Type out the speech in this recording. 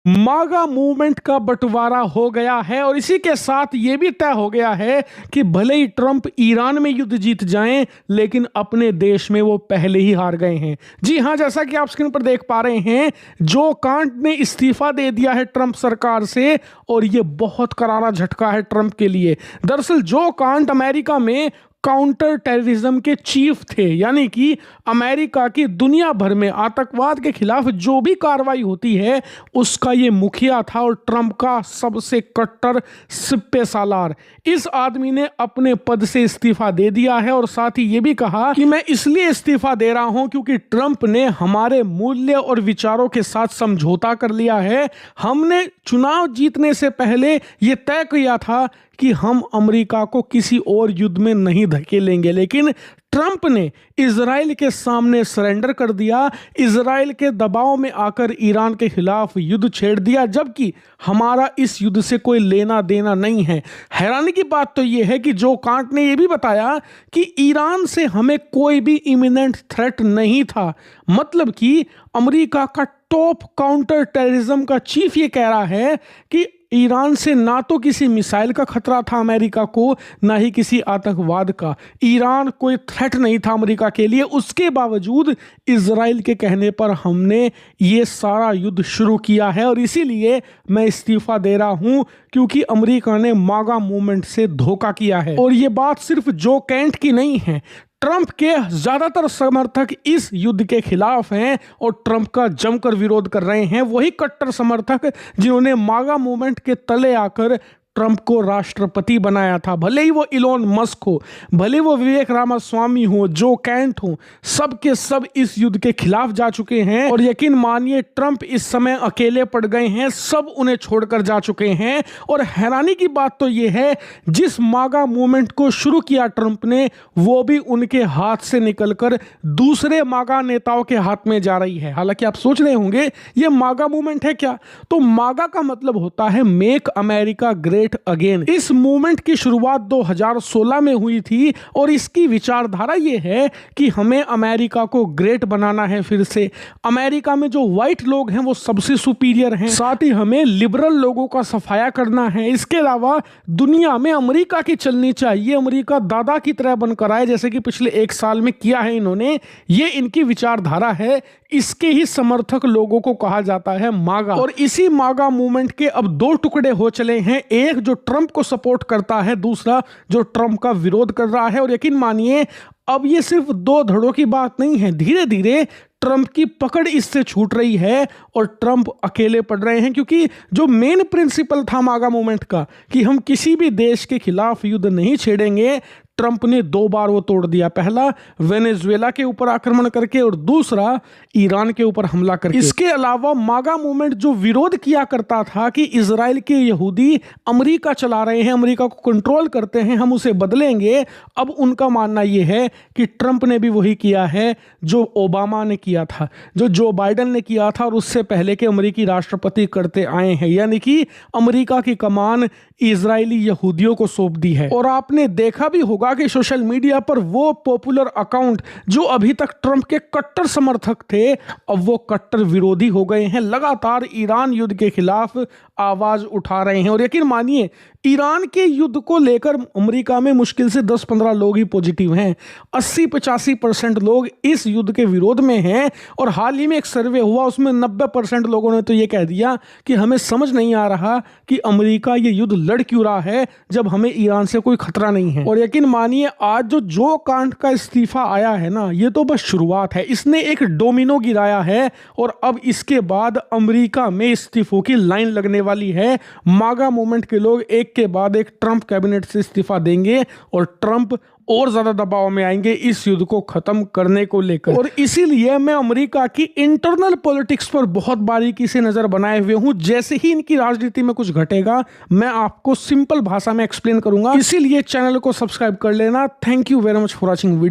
मागा मूवमेंट का बंटवारा हो गया है और इसी के साथ यह भी तय हो गया है कि भले ही ट्रंप ईरान में युद्ध जीत जाएं, लेकिन अपने देश में वो पहले ही हार गए हैं। जी हां, जैसा कि आप स्क्रीन पर देख पा रहे हैं, जो कांट ने इस्तीफा दे दिया है ट्रंप सरकार से और ये बहुत करारा झटका है ट्रंप के लिए। दरअसल जो कांट अमेरिका में काउंटर टेररिज्म के चीफ थे, यानी कि अमेरिका की दुनिया भर में आतंकवाद के खिलाफ जो भी कार्रवाई होती है उसका ये मुखिया था और ट्रंप का सबसे कट्टर सिप्पे सालार। इस आदमी ने अपने पद से इस्तीफा दे दिया है और साथ ही ये भी कहा कि मैं इसलिए इस्तीफा दे रहा हूं क्योंकि ट्रंप ने हमारे मूल्य और विचारों के साथ समझौता कर लिया है। हमने चुनाव जीतने से पहले ये तय किया था कि हम अमेरिका को किसी और युद्ध में नहीं धकेलेंगे, लेकिन ट्रंप ने इजराइल के सामने सरेंडर कर दिया, इजराइल के दबाव में आकर ईरान के खिलाफ युद्ध छेड़ दिया, जबकि हमारा इस युद्ध से कोई लेना देना नहीं है। हैरानी की बात तो यह है कि जो कांट ने यह भी बताया कि ईरान से हमें कोई भी इमिनेंट थ्रेट नहीं था। मतलब कि अमेरिका का टॉप काउंटर टेररिज्म का चीफ ये कह रहा है कि ईरान से ना तो किसी मिसाइल का खतरा था अमेरिका को, ना ही किसी आतंकवाद का। ईरान कोई थ्रेट नहीं था अमेरिका के लिए। उसके बावजूद इजराइल के कहने पर हमने ये सारा युद्ध शुरू किया है और इसीलिए मैं इस्तीफा दे रहा हूं क्योंकि अमेरिका ने मागा मूवमेंट से धोखा किया है। और ये बात सिर्फ जो कैंट की नहीं है, ट्रंप के ज्यादातर समर्थक इस युद्ध के खिलाफ हैं और ट्रंप का जमकर विरोध कर रहे हैं। वही कट्टर समर्थक जिन्होंने मागा मूवमेंट के तले आकर ट्रंप को राष्ट्रपति बनाया था। भले ही वो इलोन मस्क हो, भले वो विवेक रामास्वामी हो, जो कैंट हो, सब के सब इस युद्ध के खिलाफ जा चुके हैं और यकीन मानिए ट्रंप इस समय अकेले पड़ गए हैं। सब उन्हें छोड़कर जा चुके हैं। और हैरानी की बात तो ये है, जिस मागा मूवमेंट को शुरू किया ट्रंप ने, वो भी उनके हाथ से निकलकर दूसरे मागा नेताओं के हाथ में जा रही है। हालांकि आप सोच रहे होंगे ये मागा मूवमेंट है क्या? तो मागा का मतलब होता है मेक अमेरिका ग्रेट अगेन। इस मूवमेंट की शुरुआत 2016 में हुई थी और इसकी विचारधारा यह है कि हमें अमेरिका को ग्रेट बनाना है फिर से। अमेरिका में जो व्हाइट लोग हैं वो सबसे सुपीरियर हैं, साथ ही हमें लिबरल लोगों का सफाया करना है। इसके अलावा दुनिया में अमेरिका की चलनी चाहिए, अमेरिका दादा की तरह बनकर आए, जैसे कि पिछले 1 साल में किया है इन्होंने। ये इनकी विचारधारा है। इसके ही समर्थक लोगों को कहा जाता है मागा। और इसी मागा मूवमेंट के अब 2 टुकड़े हो चले हैं, एक जो ट्रंप को सपोर्ट करता है, दूसरा जो ट्रंप का विरोध कर रहा है। और यकीन मानिए अब ये सिर्फ 2 धड़ों की बात नहीं है, धीरे धीरे ट्रंप की पकड़ इससे छूट रही है और ट्रंप अकेले पड़ रहे हैं। क्योंकि जो मेन प्रिंसिपल था मागा मूवमेंट का कि हम किसी भी देश के खिलाफ युद्ध नहीं छेड़ेंगे, ट्रंप ने 2 बार वो तोड़ दिया। पहला वेनेजुएला के ऊपर आक्रमण करके और दूसरा ईरान के ऊपर हमला करके। इसके अलावा मागा मूवमेंट जो विरोध किया करता था कि इजराइल के यहूदी अमेरिका चला रहे हैं, अमेरिका को कंट्रोल करते हैं, हम उसे बदलेंगे, अब उनका मानना यह है कि ट्रंप ने भी वही किया है जो ओबामा ने किया था, जो जो बाइडेन ने किया था और उससे पहले के अमेरिकी राष्ट्रपति करते आए हैं। यानी कि अमेरिका की कमान इजरायली यहूदियों को सौंप दी है। और आपने देखा भी होगा कि सोशल मीडिया पर वो पॉपुलर अकाउंट जो अभी तक ट्रंप के कट्टर समर्थक थे, अब वो कट्टर विरोधी हो गए हैं, लगातार ईरान युद्ध के खिलाफ आवाज उठा रहे हैं। और यकीन मानिए ईरान के युद्ध को लेकर अमेरिका में मुश्किल से 10-15 लोग ही पॉजिटिव हैं, 80-85% लोग इस युद्ध के विरोध में हैं। और हाल ही में एक सर्वे हुआ, उसमें 90% लोगों ने तो ये कह दिया कि हमें समझ नहीं आ रहा कि अमेरिका ये युद्ध लड़ क्यों रहा है जब हमें ईरान से कोई खतरा नहीं है। और यकीन मानिए आज जो कांट का इस्तीफा आया है ना, ये तो बस शुरुआत है। इसने एक डोमिनो गिराया है और अब इसके बाद अमेरिका में इस्तीफों की लाइन लगने वाली है। मागा मूवमेंट के लोग एक के बाद एक ट्रंप कैबिनेट से इस्तीफा देंगे और ट्रंप और ज्यादा दबाव में आएंगे इस युद्ध को खत्म करने को लेकर। और इसीलिए मैं अमेरिका की इंटरनल पॉलिटिक्स पर बहुत बारीकी से नजर बनाए हुए हूं। जैसे ही इनकी राजनीति में कुछ घटेगा मैं आपको सिंपल भाषा में एक्सप्लेन करूंगा, इसीलिए चैनल को सब्सक्राइब कर लेना। Thank you very much for watching video.